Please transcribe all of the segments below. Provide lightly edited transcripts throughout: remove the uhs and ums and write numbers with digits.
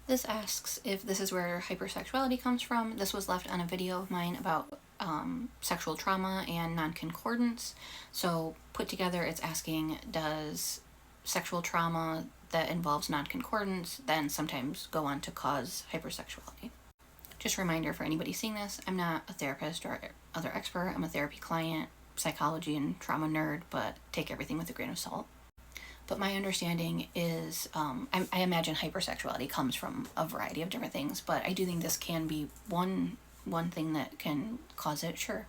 This asks if this is where hypersexuality comes from. This was left on a video of mine about sexual trauma and nonconcordance. So put together, it's asking, does sexual trauma that involves nonconcordance then sometimes go on to cause hypersexuality? Just a reminder for anybody seeing this, I'm not a therapist or other expert. I'm a therapy client, psychology and trauma nerd, but take everything with a grain of salt. But my understanding is, I imagine hypersexuality comes from a variety of different things, but I do think this can be one thing that can cause it, sure.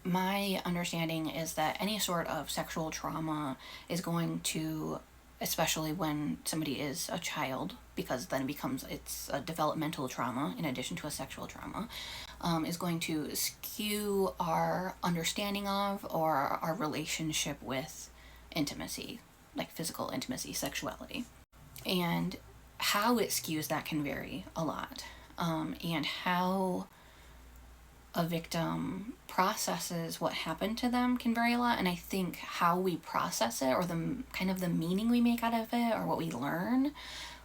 My understanding is that any sort of sexual trauma is going to, especially when somebody is a child, because then it's a developmental trauma in addition to a sexual trauma, is going to skew our understanding of or our relationship with intimacy, like physical intimacy, sexuality. And how it skews that can vary a lot. And how a victim processes what happened to them can vary a lot. And I think how we process it, or the kind of the meaning we make out of it, or what we learn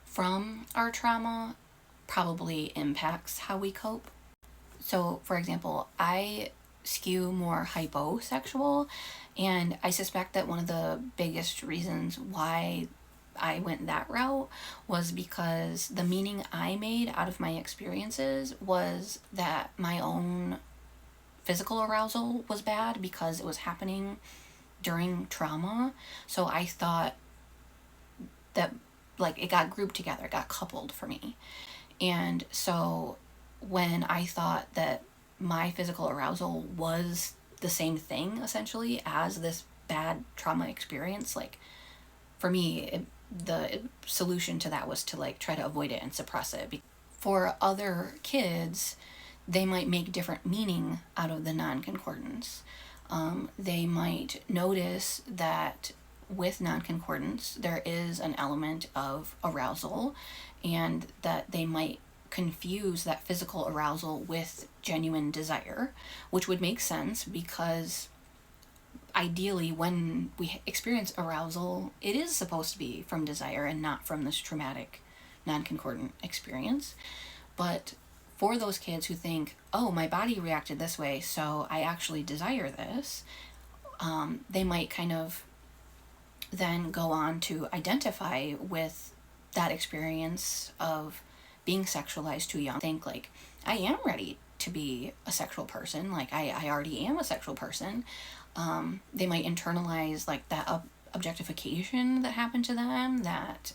from our trauma, probably impacts how we cope. So, for example, I skew more hyposexual, and I suspect that one of the biggest reasons why I went that route was because the meaning I made out of my experiences was that my own physical arousal was bad because it was happening during trauma. So I thought that, like, it got grouped together, it got coupled for me. And so when I thought that my physical arousal was the same thing essentially as this bad trauma experience, like, for me, the solution to that was to, like, try to avoid it and suppress it. For other kids, they might make different meaning out of the nonconcordance. They might notice that with nonconcordance there is an element of arousal, and that they might confuse that physical arousal with genuine desire, which would make sense because ideally when we experience arousal, it is supposed to be from desire and not from this traumatic nonconcordant experience. But for those kids who think, oh, my body reacted this way, so I actually desire this, they might kind of then go on to identify with that experience of being sexualized too young. Think, like, I am ready to be a sexual person, like I already am a sexual person. They might internalize, like, that objectification that happened to them, that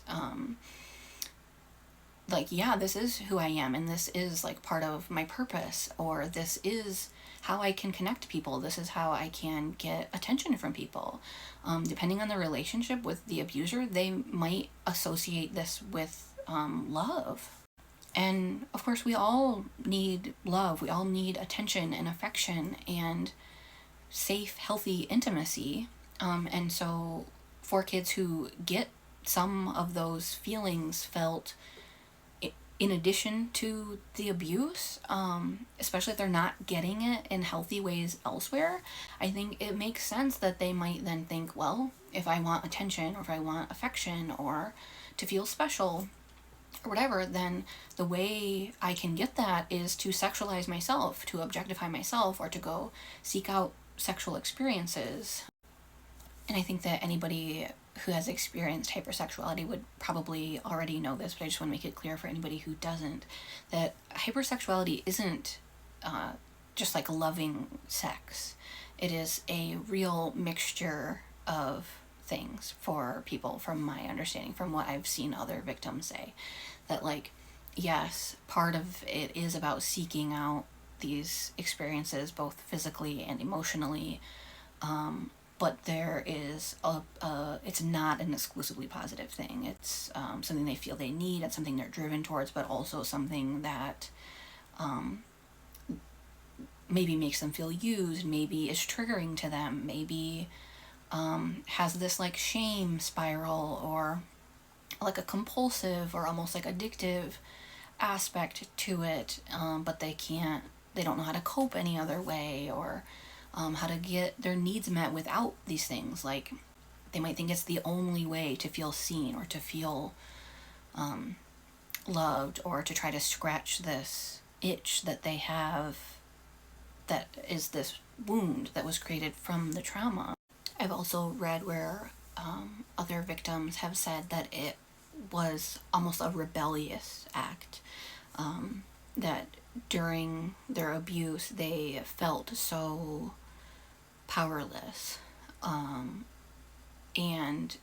like, yeah, this is who I am, and this is, like, part of my purpose, or this is how I can connect to people, this is how I can get attention from people. Depending on the relationship with the abuser, they might associate this with love. And of course, we all need love, we all need attention and affection and safe, healthy intimacy. And so for kids who get some of those feelings felt in addition to the abuse, especially if they're not getting it in healthy ways elsewhere, I think it makes sense that they might then think, well, if I want attention, or if I want affection, or to feel special, or whatever, then the way I can get that is to sexualize myself, to objectify myself, or to go seek out sexual experiences. And I think that anybody who has experienced hypersexuality would probably already know this, but I just want to make it clear for anybody who doesn't, that hypersexuality isn't just like loving sex. It is a real mixture of things for people, from my understanding, from what I've seen other victims say, that, like, yes, part of it is about seeking out these experiences both physically and emotionally, but there is it's not an exclusively positive thing. It's something they feel they need, it's something they're driven towards, but also something that maybe makes them feel used, maybe is triggering to them, maybe has this, like, shame spiral, or like a compulsive or almost like addictive aspect to it, but they don't know how to cope any other way, or how to get their needs met without these things. Like, they might think it's the only way to feel seen or to feel loved, or to try to scratch this itch that they have, that is this wound that was created from the trauma. I've also read where other victims have said that it was almost a rebellious act, that during their abuse they felt so powerless, and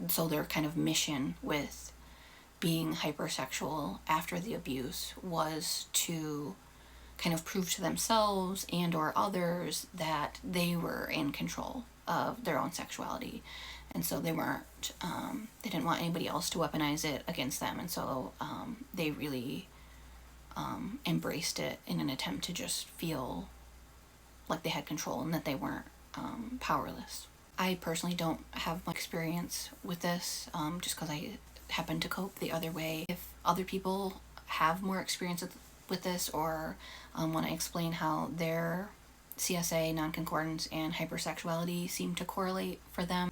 so their kind of mission with being hypersexual after the abuse was to kind of prove to themselves and or others that they were in control of their own sexuality, and so they weren't they didn't want anybody else to weaponize it against them, and so they really embraced it in an attempt to just feel like they had control and that they weren't powerless. I personally don't have much experience with this, just because I happen to cope the other way. If other people have more experience with this, or want to explain how their CSA, nonconcordance, and hypersexuality seem to correlate for them,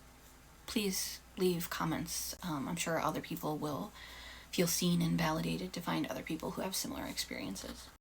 please leave comments. I'm sure other people will feel seen and validated to find other people who have similar experiences.